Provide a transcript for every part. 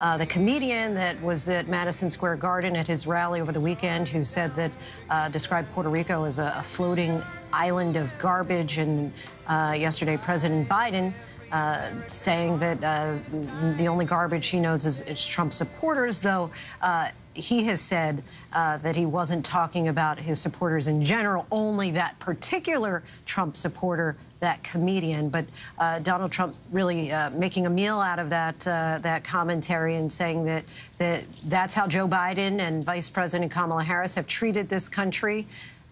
The comedian that was at Madison Square Garden at his rally over the weekend, who said that described Puerto Rico as a floating island of garbage, and yesterday President Biden saying that the only garbage he knows is Trump supporters, though he has said that he wasn't talking about his supporters in general, only that particular Trump supporter, that comedian. But Donald Trump really making a meal out of that commentary and saying that's how Joe Biden and Vice President Kamala Harris have treated this country,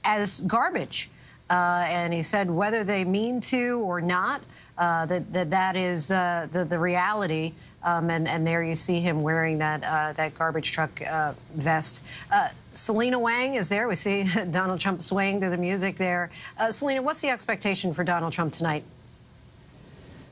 as garbage. And he said whether they mean to or not, that is the reality. And there you see him wearing that garbage truck vest. Selena Wang is there. We see Donald Trump swaying to the music there. Selena, what's the expectation for Donald Trump tonight?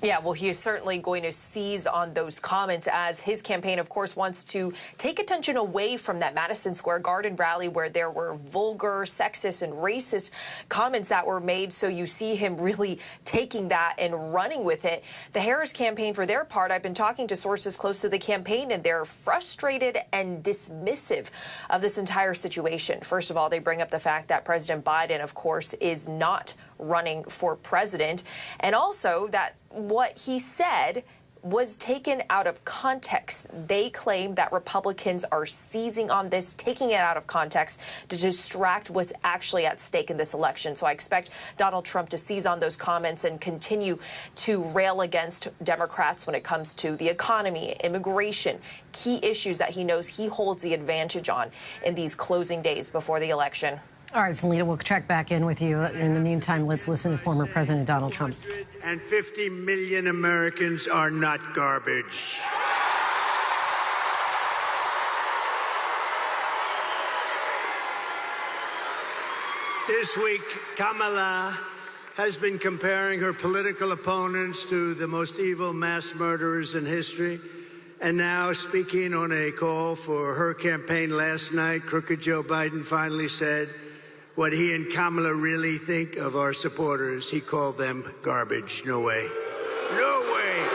Yeah, well, he is certainly going to seize on those comments, as his campaign, of course, wants to take attention away from that Madison Square Garden rally where there were vulgar, sexist and racist comments that were made. So you see him really taking that and running with it. The Harris campaign, for their part, I've been talking to sources close to the campaign, and they're frustrated and dismissive of this entire situation. First of all, they bring up the fact that President Biden, of course, is not running for president, and also that what he said was taken out of context. They claim that Republicans are seizing on this, taking it out of context to distract what's actually at stake in this election. So I expect Donald Trump to seize on those comments and continue to rail against Democrats when it comes to the economy, immigration, key issues that he knows he holds the advantage on in these closing days before the election. All right, Selena, we'll check back in with you. In the meantime, let's listen to former President Donald Trump. And 50 million Americans are not garbage. This week, Kamala has been comparing her political opponents to the most evil mass murderers in history. And now, speaking on a call for her campaign last night, crooked Joe Biden finally said what he and Kamala really think of our supporters. He called them garbage. No way. No way.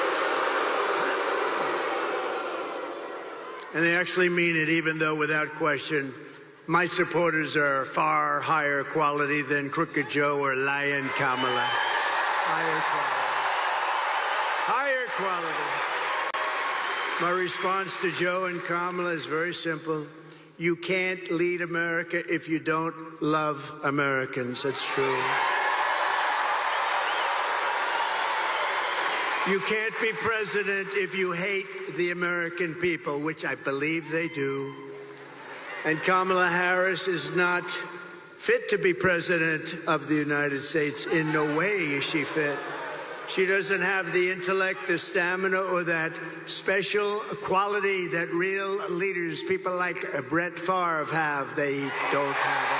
And they actually mean it, even though, without question, my supporters are far higher quality than crooked Joe or lying Kamala. Higher quality. My response to Joe and Kamala is very simple. You can't lead America if you don't love Americans. That's true. You can't be president if you hate the American people, which I believe they do. And Kamala Harris is not fit to be president of the United States. In no way is she fit. She doesn't have the intellect, the stamina, or that special quality that real leaders, people like Brett Favre, have. They don't have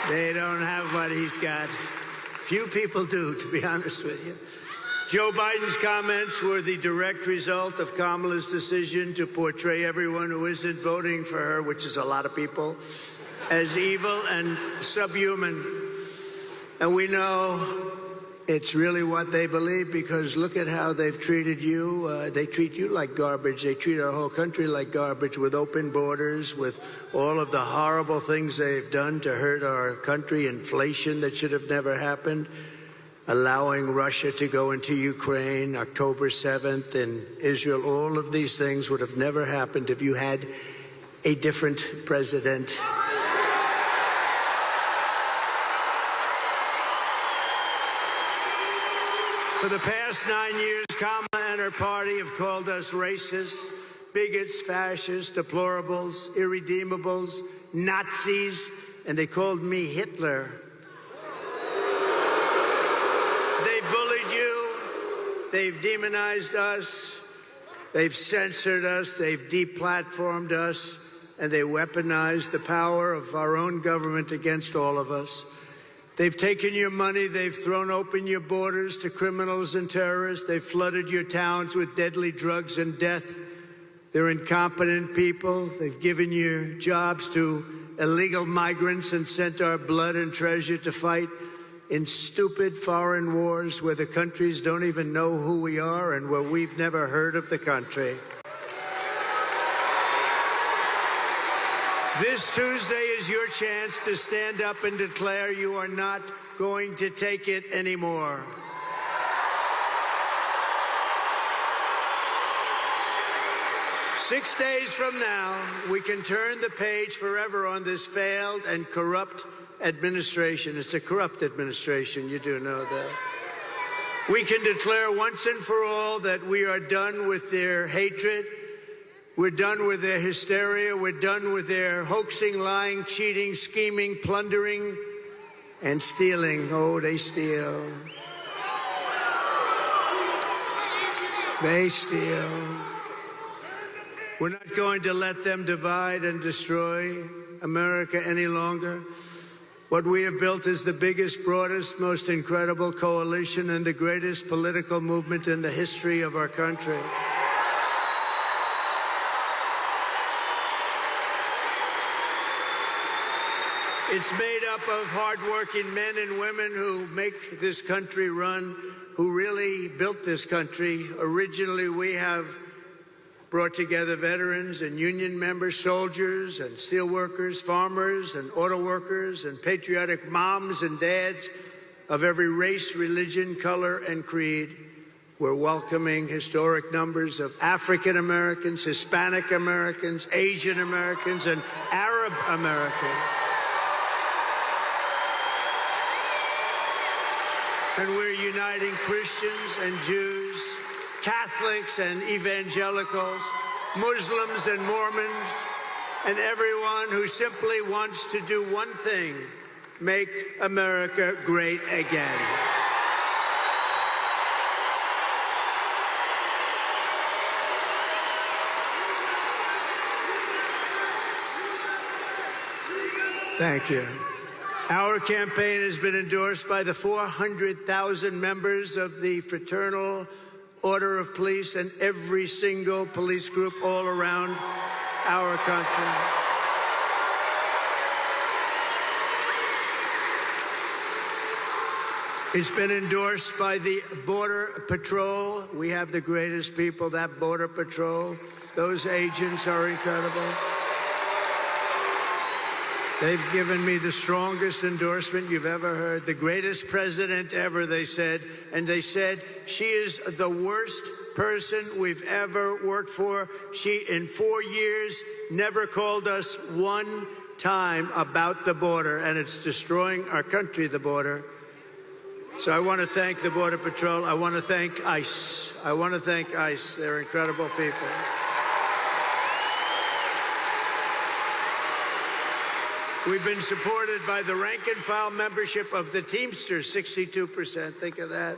it. They don't have what he's got. Few people do, to be honest with you. Joe Biden's comments were the direct result of Kamala's decision to portray everyone who isn't voting for her, which is a lot of people, as evil and subhuman. And we know it's really what they believe, because look at how they've treated you. They treat you like garbage. They treat our whole country like garbage, with open borders, with all of the horrible things they've done to hurt our country, inflation that should have never happened, allowing Russia to go into Ukraine, October 7th, and Israel. All of these things would have never happened if you had a different president. For the past 9 years, Kamala and her party have called us racists, bigots, fascists, deplorables, irredeemables, Nazis, and they called me Hitler. They bullied you, they've demonized us, they've censored us, they've deplatformed us, and they weaponized the power of our own government against all of us. They've taken your money, they've thrown open your borders to criminals and terrorists, they've flooded your towns with deadly drugs and death. They're incompetent people. They've given your jobs to illegal migrants and sent our blood and treasure to fight in stupid foreign wars where the countries don't even know who we are and where we've never heard of the country. This Tuesday is your chance to stand up and declare you are not going to take it anymore. Six days from now, we can turn the page forever on this failed and corrupt administration. It's a corrupt administration, you do know that. We can declare once and for all that we are done with their hatred. We're done with their hysteria. We're done with their hoaxing, lying, cheating, scheming, plundering, and stealing. Oh, they steal. They steal. We're not going to let them divide and destroy America any longer. What we have built is the biggest, broadest, most incredible coalition and the greatest political movement in the history of our country. It's made up of hardworking men and women who make this country run, who really built this country. Originally, we have brought together veterans and union members, soldiers and steelworkers, farmers and auto workers, and patriotic moms and dads of every race, religion, color, and creed. We're welcoming historic numbers of African Americans, Hispanic Americans, Asian Americans, and Arab Americans. And we're uniting Christians and Jews, Catholics and evangelicals, Muslims and Mormons, and everyone who simply wants to do one thing: make America great again. Thank you. Our campaign has been endorsed by the 400,000 members of the Fraternal Order of Police and every single police group all around our country. It's been endorsed by the Border Patrol. We have the greatest people, that Border Patrol. Those agents are incredible. They've given me the strongest endorsement you've ever heard. The greatest president ever, they said. And they said, she is the worst person we've ever worked for. She, in 4 years, never called us one time about the border. And it's destroying our country, the border. So I want to thank the Border Patrol. I want to thank ICE. I want to thank ICE. They're incredible people. We've been supported by the rank-and-file membership of the Teamsters, 62%, think of that,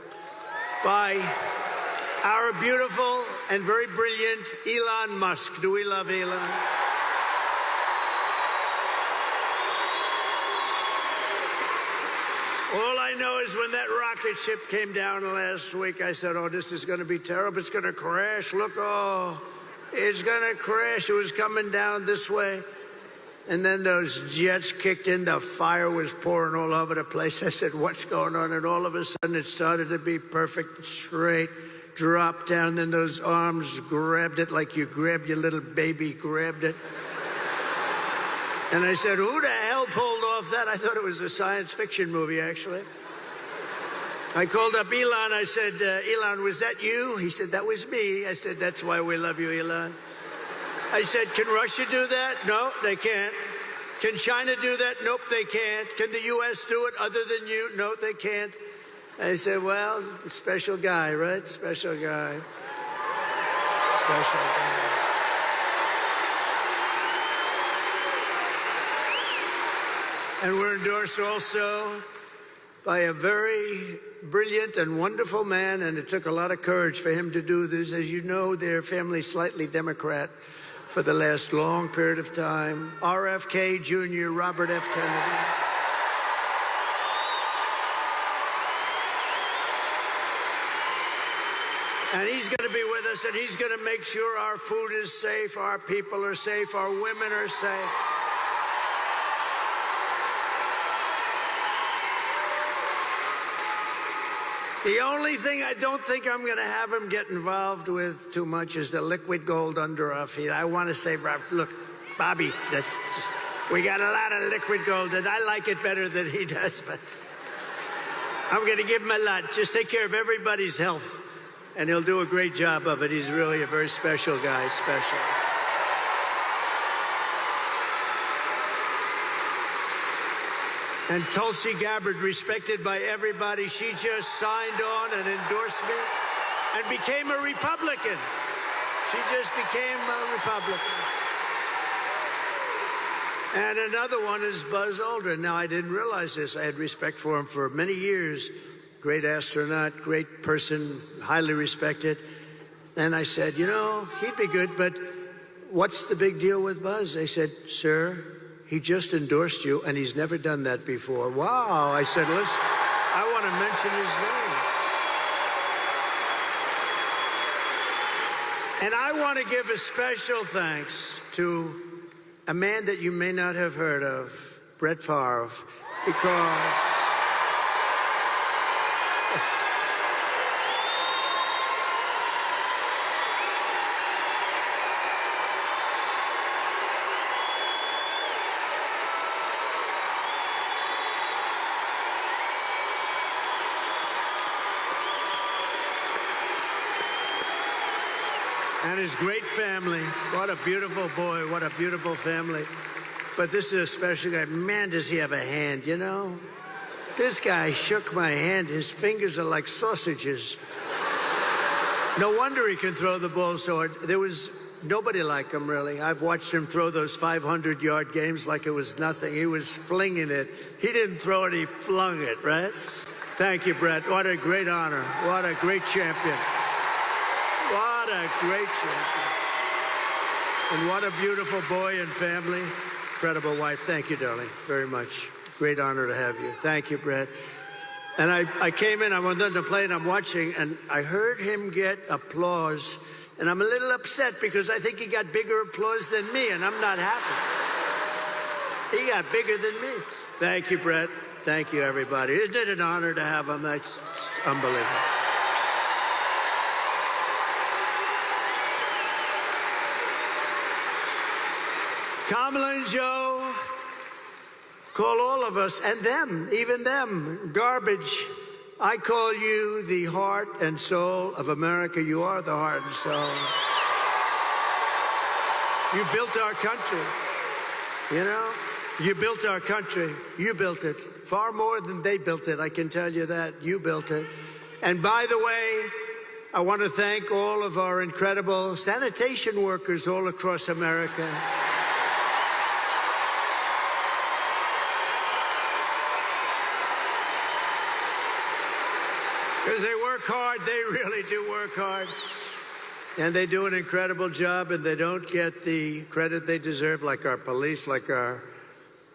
by our beautiful and very brilliant Elon Musk. Do we love Elon? All I know is when that rocket ship came down last week, I said, oh, this is going to be terrible. It's going to crash. Look, oh, it's going to crash. It was coming down this way. And then those jets kicked in, the fire was pouring all over the place. I said, what's going on? And all of a sudden it started to be perfect, straight, dropped down. Then those arms grabbed it like you grabbed your little baby, grabbed it. And I said, who the hell pulled off that? I thought it was a science fiction movie, actually. I called up Elon. I said, Elon, was that you? He said, that was me. I said, that's why we love you, Elon. I said, can Russia do that? No, they can't. Can China do that? Nope, they can't. Can the U.S. do it other than you? No, they can't. I said, well, special guy, right? Special guy. Special guy. And we're endorsed also by a very brilliant and wonderful man, and it took a lot of courage for him to do this. As you know, their family's slightly Democrat for the last long period of time. RFK Jr., Robert F. Kennedy. And he's going to be with us, and he's going to make sure our food is safe, our people are safe, our women are safe. The only thing I don't think I'm going to have him get involved with too much is the liquid gold under our feet. I want to say, look, Bobby, we got a lot of liquid gold, and I like it better than he does, but I'm going to give him a lot. Just take care of everybody's health, and he'll do a great job of it. He's really a very special guy, special. And Tulsi Gabbard, respected by everybody, she just signed on and endorsed me and became a Republican. She just became a Republican. And another one is Buzz Aldrin. Now, I didn't realize this. I had respect for him for many years. Great astronaut, great person, highly respected. And I said, you know, he'd be good, but what's the big deal with Buzz? They said, sir, he just endorsed you, and he's never done that before. Wow. I said, listen, I want to mention his name. And I want to give a special thanks to a man that you may not have heard of, Brett Favre, because and his great family. What a beautiful boy. What a beautiful family. But this is a special guy. Man, does he have a hand, you know? This guy shook my hand. His fingers are like sausages. No wonder he can throw the ball so hard. There was nobody like him, really. I've watched him throw those 500-yard games like it was nothing. He was flinging it. He didn't throw it, he flung it, right? Thank you, Brett. What a great honor. What a great champion. What a great champion. And what a beautiful boy and family. Incredible wife. Thank you, darling, very much. Great honor to have you. Thank you, Brett. And I came in, I went on to play, and I'm watching, and I heard him get applause. And I'm a little upset because I think he got bigger applause than me, and I'm not happy. He got bigger than me. Thank you, Brett. Thank you, everybody. Isn't it an honor to have him? That's unbelievable. Kamala and Joe call all of us, and them, even them, garbage. I call you the heart and soul of America. You are the heart and soul. You built our country, you know? You built our country. You built it. Far more than they built it, I can tell you that. You built it. And by the way, I want to thank all of our incredible sanitation workers all across America. Because they work hard, they really do work hard. And they do an incredible job, and they don't get the credit they deserve, like our police, like our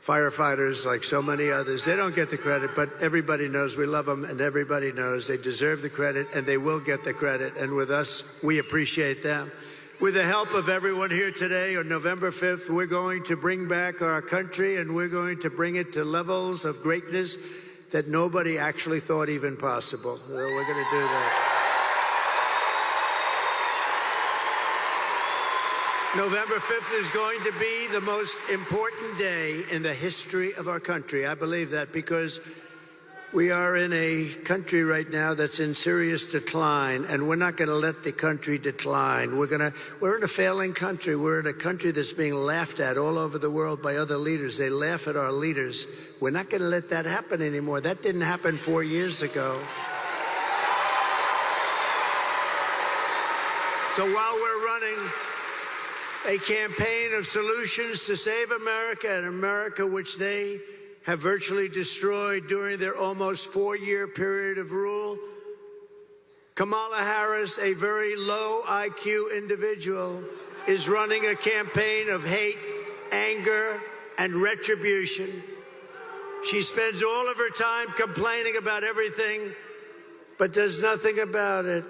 firefighters, like so many others. They don't get the credit, but everybody knows we love them, and everybody knows they deserve the credit, and they will get the credit. And with us, we appreciate them. With the help of everyone here today, on November 5th, we're going to bring back our country, and we're going to bring it to levels of greatness that nobody actually thought even possible. So we're going to do that. November 5th is going to be the most important day in the history of our country. I believe that because we are in a country right now that's in serious decline, and we're not going to let the country decline. We're in a failing country. We're in a country that's being laughed at all over the world by other leaders. They laugh at our leaders. We're not going to let that happen anymore. That didn't happen 4 years ago. So while we're running a campaign of solutions to save America, and America which they have virtually destroyed during their almost 4-year period of rule, Kamala Harris, a very low IQ individual, is running a campaign of hate, anger, and retribution. She spends all of her time complaining about everything, but does nothing about it.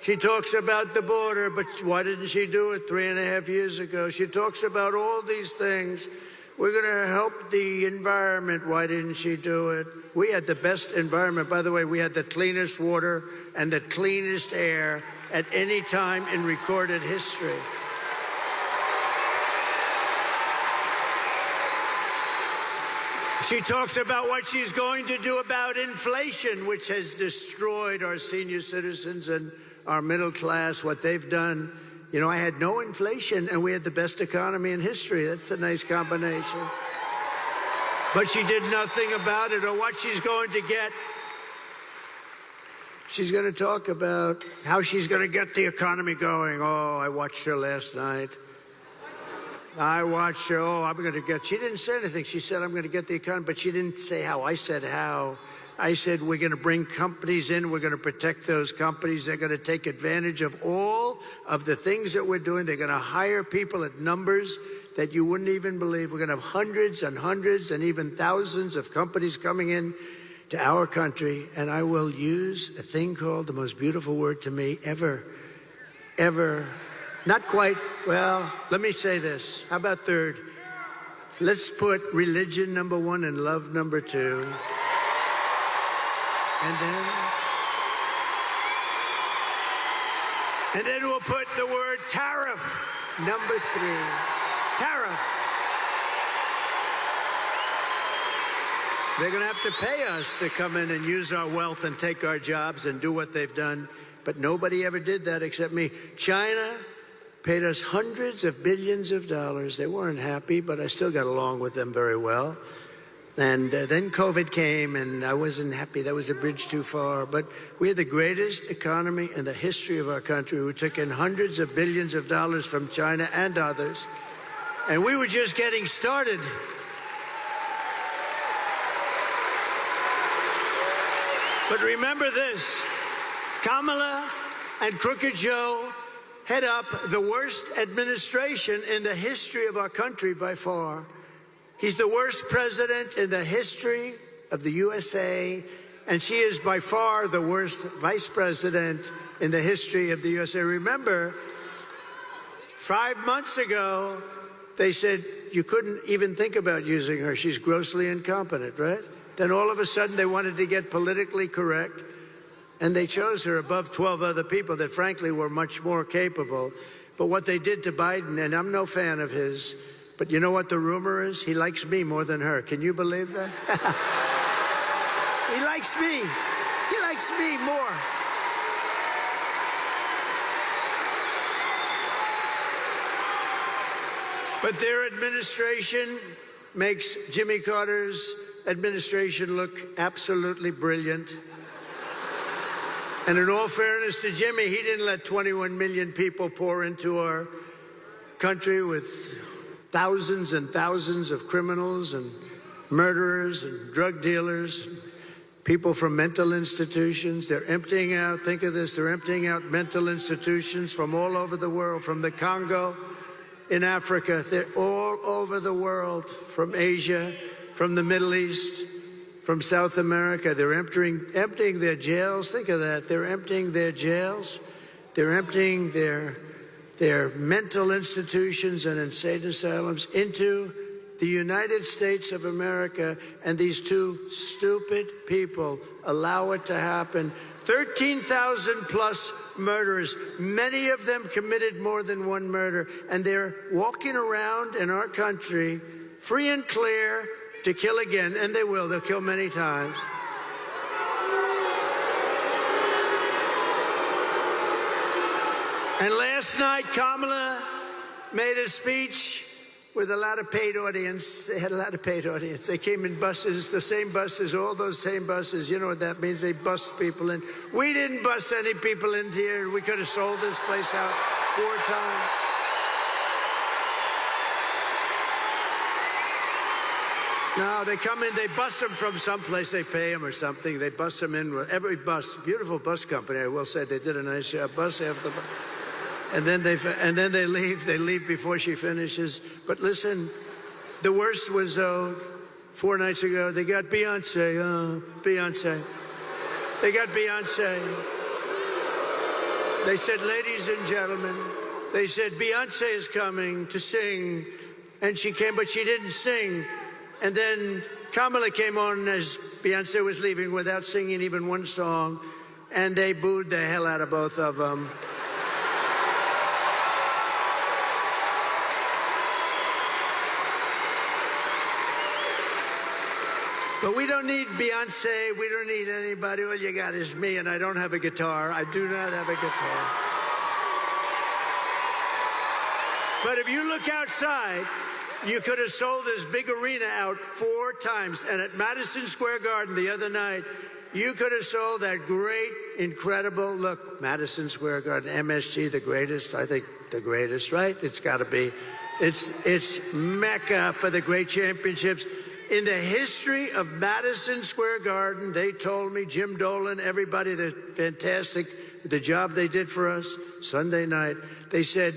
She talks about the border, but why didn't she do it 3.5 years ago? She talks about all these things. We're going to help the environment. Why didn't she do it? We had the best environment. By the way, we had the cleanest water and the cleanest air at any time in recorded history. She talks about what she's going to do about inflation, which has destroyed our senior citizens and our middle class, what they've done. You know, I had no inflation, and we had the best economy in history. That's a nice combination. But she did nothing about it or what she's going to get. She's going to talk about how she's going to get the economy going. Oh, I watched her last night. I watched her. Oh, I'm going to get. She didn't say anything. She said, I'm going to get the economy, but she didn't say how. I said how. I said, we're going to bring companies in. We're going to protect those companies. They're going to take advantage of all of the things that we're doing. They're going to hire people at numbers that you wouldn't even believe. We're going to have hundreds and hundreds and even thousands of companies coming in to our country. And I will use a thing called the most beautiful word to me ever. Not quite. Well, let me say this. How about third? Let's put religion number one and love number two. And then we'll put the word tariff number three. Tariff. They're going to have to pay us to come in and use our wealth and take our jobs and do what they've done. But nobody ever did that except me. China paid us hundreds of billions of dollars. They weren't happy, but I still got along with them very well. And then COVID came, and I wasn't happy. That was a bridge too far. But we had the greatest economy in the history of our country. We took in hundreds of billions of dollars from China and others. And we were just getting started. But remember this, Kamala and Crooked Joe head up the worst administration in the history of our country by far. He's the worst president in the history of the USA, and she is by far the worst vice president in the history of the USA. Remember, 5 months ago, they said you couldn't even think about using her. She's grossly incompetent, right? Then all of a sudden, they wanted to get politically correct, and they chose her above 12 other people that, frankly, were much more capable. But what they did to Biden, and I'm no fan of his, but you know what the rumor is? He likes me more than her. Can you believe that? He likes me. He likes me more. But their administration makes Jimmy Carter's administration look absolutely brilliant. And in all fairness to Jimmy, he didn't let 21 million people pour into our country with thousands and thousands of criminals and murderers and drug dealers, people from mental institutions. They're emptying out, think of this, they're emptying out mental institutions from all over the world, from the Congo in Africa. They're all over the world, from Asia, from the Middle East, from South America. They're emptying their jails. Think of that. They're emptying their jails. They're emptying their mental institutions and insane asylums into the United States of America, and these two stupid people allow it to happen. 13,000 plus murderers, many of them committed more than one murder, and they're walking around in our country free and clear to kill again, and they will. They'll kill many times. And last night, Kamala made a speech with a lot of paid audience. They had a lot of paid audience. They came in buses, the same buses, all those same buses. You know what that means? They bust people in. We didn't bust any people in here. We could have sold this place out 4 times. No, they come in, they bus them from someplace, they pay them or something. They bus them in with every bus, beautiful bus company, I will say. They did a nice job, bus after bus. And then they leave before she finishes. But listen, the worst was 4 nights ago, they got Beyonce, Beyonce. They got Beyonce. They said, ladies and gentlemen, they said, Beyonce is coming to sing. And she came, but she didn't sing. And then Kamala came on as Beyonce was leaving without singing even one song, and they booed the hell out of both of them. But we don't need Beyonce. We don't need anybody. All you got is me, and I don't have a guitar. I do not have a guitar. But if you look outside, you could have sold this big arena out 4 times. And at Madison Square Garden the other night, you could have sold that great, incredible, look, Madison Square Garden, MSG, the greatest, I think the greatest, right? It's got to be. It's Mecca for the great championships. In the history of Madison Square Garden, they told me, Jim Dolan, everybody, they're fantastic, the job they did for us Sunday night. They said,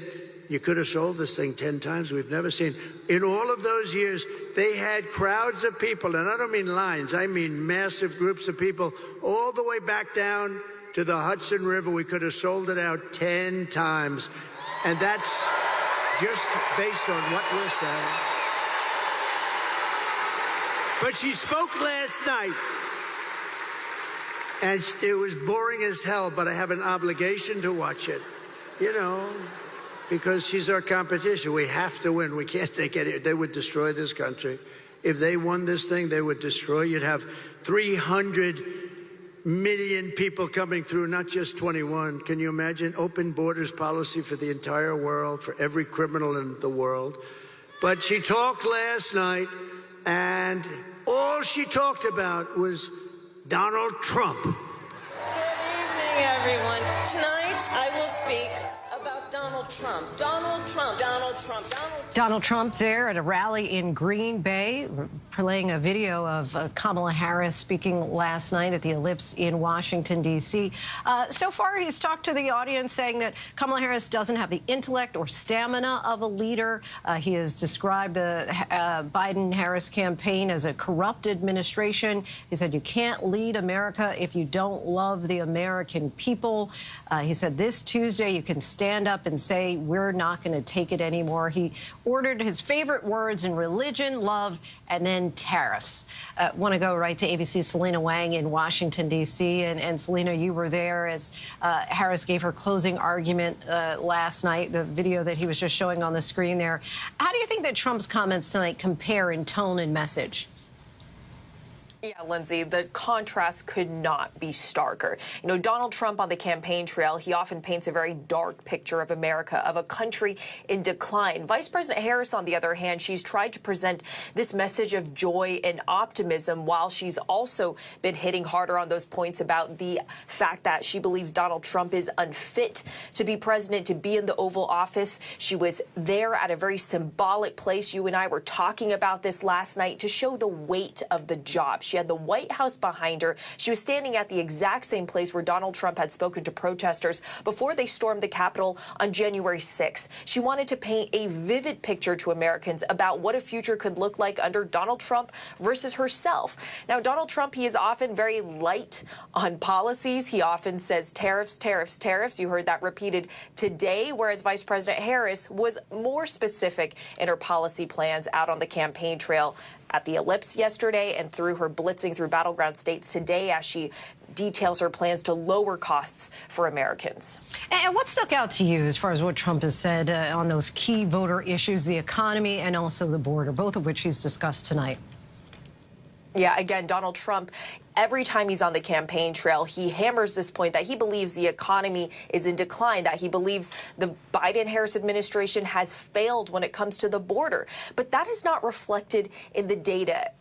you could have sold this thing 10 times. We've never seen. In all of those years, they had crowds of people, and I don't mean lines, I mean massive groups of people, all the way back down to the Hudson River. We could have sold it out 10 times. And that's just based on what we're saying. But she spoke last night, and it was boring as hell, but I have an obligation to watch it, you know, because she's our competition. We have to win. We can't take any. They would destroy this country. If they won this thing, they would destroy. You'd have 300 million people coming through, not just 21. Can you imagine? Open borders policy for the entire world, for every criminal in the world. But she talked last night, and all she talked about was Donald Trump. Good evening, everyone. Tonight, I will speak about Donald Trump. Donald Trump. Donald Trump. Donald Trump there at a rally in Green Bay, playing a video of Kamala Harris speaking last night at the Ellipse in Washington, D.C. So far, he's talked to the audience saying that Kamala Harris doesn't have the intellect or stamina of a leader. He has described the Biden-Harris campaign as a corrupt administration. He said, you can't lead America if you don't love the American people. He said this Tuesday you can stand up and say, we're not going to take it anymore. He ordered his favorite words in religion, love, and then tariffs. Want to go right to ABC's Selena Wang in Washington, D.C. And Selena, you were there as Harris gave her closing argument last night, the video that he was just showing on the screen there. How do you think that Trump's comments tonight compare in tone and message? Yeah, Lindsay, the contrast could not be starker. You know, Donald Trump on the campaign trail, he often paints a very dark picture of America, of a country in decline. Vice President Harris, on the other hand, she's tried to present this message of joy and optimism, while she's also been hitting harder on those points about the fact that she believes Donald Trump is unfit to be president, to be in the Oval Office. She was there at a very symbolic place. You and I were talking about this last night to show the weight of the job. She had the White House behind her. She was standing at the exact same place where Donald Trump had spoken to protesters before they stormed the Capitol on January 6th. She wanted to paint a vivid picture to Americans about what a future could look like under Donald Trump versus herself. Now, Donald Trump, he is often very light on policies. He often says tariffs, tariffs, tariffs. You heard that repeated today, whereas Vice President Harris was more specific in her policy plans out on the campaign trail at the Ellipse yesterday and through her blitzing through battleground states today as she details her plans to lower costs for Americans. And what stuck out to you as far as what Trump has said on those key voter issues, the economy and also the border, both of which he's discussed tonight? Yeah, again, Donald Trump, every time he's on the campaign trail, he hammers this point that he believes the economy is in decline, that he believes the Biden-Harris administration has failed when it comes to the border. But that is not reflected in the data.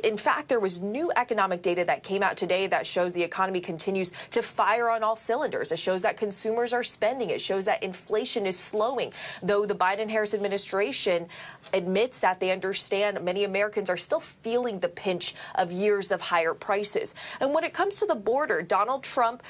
In fact, there was new economic data that came out today that shows the economy continues to fire on all cylinders. It shows that consumers are spending. It shows that inflation is slowing. Though the Biden-Harris administration admits that they understand many Americans are still feeling the pinch of years of higher prices. And when it comes to the border, Donald Trump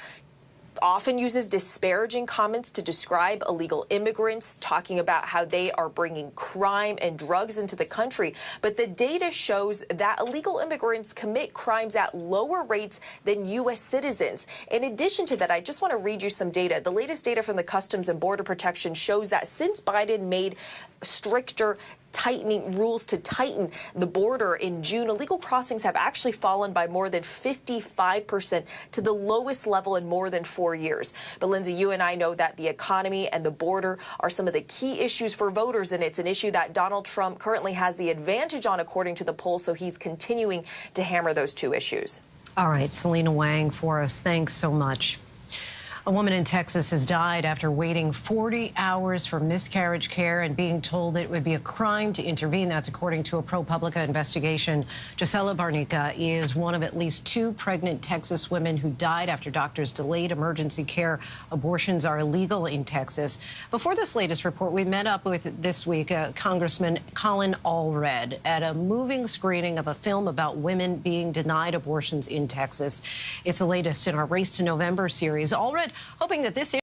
often uses disparaging comments to describe illegal immigrants, talking about how they are bringing crime and drugs into the country. But the data shows that illegal immigrants commit crimes at lower rates than U.S. citizens. In addition to that, I just want to read you some data. The latest data from the Customs and Border Protection shows that since Biden made stricter rules to tighten the border in June, illegal crossings have actually fallen by more than 55% to the lowest level in more than 4 years. But Lindsay, you and I know that the economy and the border are some of the key issues for voters, and it's an issue that Donald Trump currently has the advantage on, according to the polls, so he's continuing to hammer those two issues. All right, Selena Wang for us. Thanks so much. A woman in Texas has died after waiting 40 hours for miscarriage care and being told that it would be a crime to intervene. That's according to a ProPublica investigation. Gisela Barnica is one of at least 2 pregnant Texas women who died after doctors delayed emergency care. Abortions are illegal in Texas. Before this latest report, we met up with, this week, Congressman Colin Allred at a moving screening of a film about women being denied abortions in Texas. It's the latest in our Race to November series. Allred hoping that this